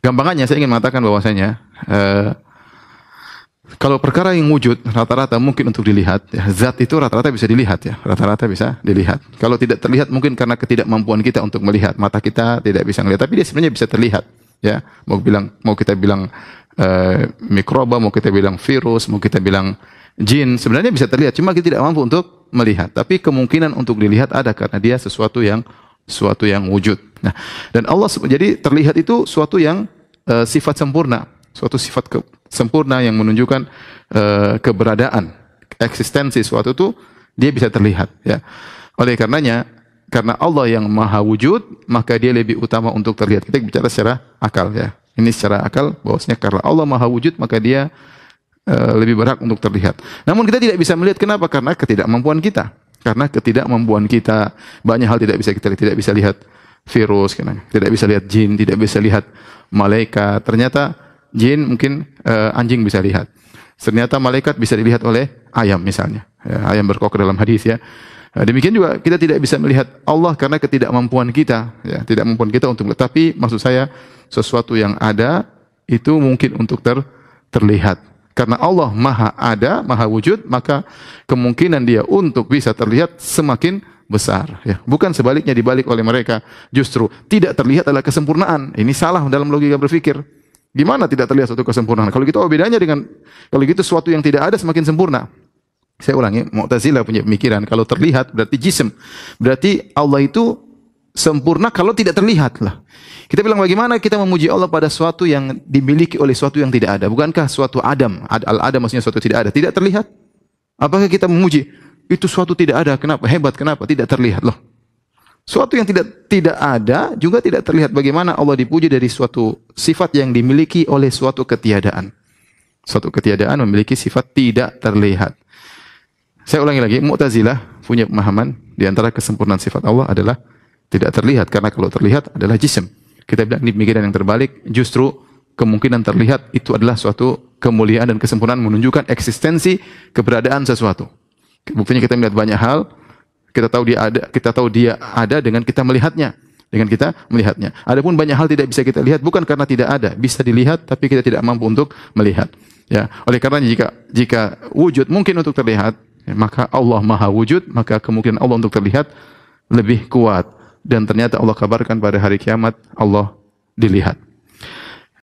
Gampangannya saya ingin mengatakan bahwasanya kalau perkara yang wujud rata-rata mungkin untuk dilihat, ya, zat itu rata-rata bisa dilihat, ya, rata-rata bisa dilihat. Kalau tidak terlihat mungkin karena ketidakmampuan kita untuk melihat, mata kita tidak bisa melihat, tapi dia sebenarnya bisa terlihat, ya. Mau kita bilang mikroba, mau kita bilang virus, mau kita bilang jin, sebenarnya bisa terlihat, cuma kita tidak mampu untuk melihat. Tapi kemungkinan untuk dilihat ada karena dia sesuatu yang wujud. Nah, dan Allah jadi terlihat itu suatu yang sifat sempurna, suatu sifat sempurna yang menunjukkan keberadaan, eksistensi suatu itu dia bisa terlihat, ya. Oleh karenanya, karena Allah yang maha wujud, maka dia lebih utama untuk terlihat. Kita bicara secara akal, ya. Ini secara akal bahwasanya karena Allah maha wujud, maka dia lebih berhak untuk terlihat. Namun kita tidak bisa melihat, kenapa? Karena ketidakmampuan kita. Karena ketidakmampuan kita, banyak hal tidak bisa kita lihat. Tidak bisa lihat virus, tidak bisa lihat jin, tidak bisa lihat malaikat. Ternyata jin mungkin anjing bisa lihat. Ternyata malaikat bisa dilihat oleh ayam misalnya. Ya, ayam berkokok dalam hadis, ya. Demikian juga kita tidak bisa melihat Allah karena ketidakmampuan kita, ya, ketidakmampuan kita untuk. Tapi maksud saya sesuatu yang ada itu mungkin untuk terlihat. Karena Allah maha ada, maha wujud, maka kemungkinan dia untuk bisa terlihat semakin besar, ya. Bukan sebaliknya dibalik oleh mereka. Justru tidak terlihat adalah kesempurnaan. Ini salah dalam logika berpikir. Gimana tidak terlihat suatu kesempurnaan? Kalau gitu bedanya dengan kalau gitu sesuatu yang tidak ada semakin sempurna. Saya ulangi, Mu'tazilah punya pemikiran kalau terlihat berarti jism. Berarti Allah itu sempurna kalau tidak terlihat lah. Kita bilang bagaimana kita memuji Allah pada sesuatu yang dimiliki oleh sesuatu yang tidak ada? Bukankah suatu adam, al-adam maksudnya suatu tidak ada, tidak terlihat? Apakah kita memuji itu suatu tidak ada? Kenapa? Hebat, kenapa? Tidak terlihat loh. Suatu yang tidak ada juga tidak terlihat. Bagaimana Allah dipuji dari suatu sifat yang dimiliki oleh suatu ketiadaan? Suatu ketiadaan memiliki sifat tidak terlihat. Saya ulangi lagi, Mu'tazilah punya pemahaman di antara kesempurnaan sifat Allah adalah tidak terlihat, karena kalau terlihat adalah jism. Kita bilang ini pemikiran yang terbalik, justru kemungkinan terlihat itu adalah suatu kemuliaan dan kesempurnaan menunjukkan eksistensi keberadaan sesuatu. Buktinya kita melihat banyak hal, kita tahu dia ada dengan kita melihatnya, Adapun banyak hal tidak bisa kita lihat bukan karena tidak ada, bisa dilihat tapi kita tidak mampu untuk melihat. Ya, oleh karena jika wujud mungkin untuk terlihat, ya, maka Allah maha wujud, maka kemungkinan Allah untuk terlihat lebih kuat. Dan ternyata Allah kabarkan pada hari kiamat Allah dilihat.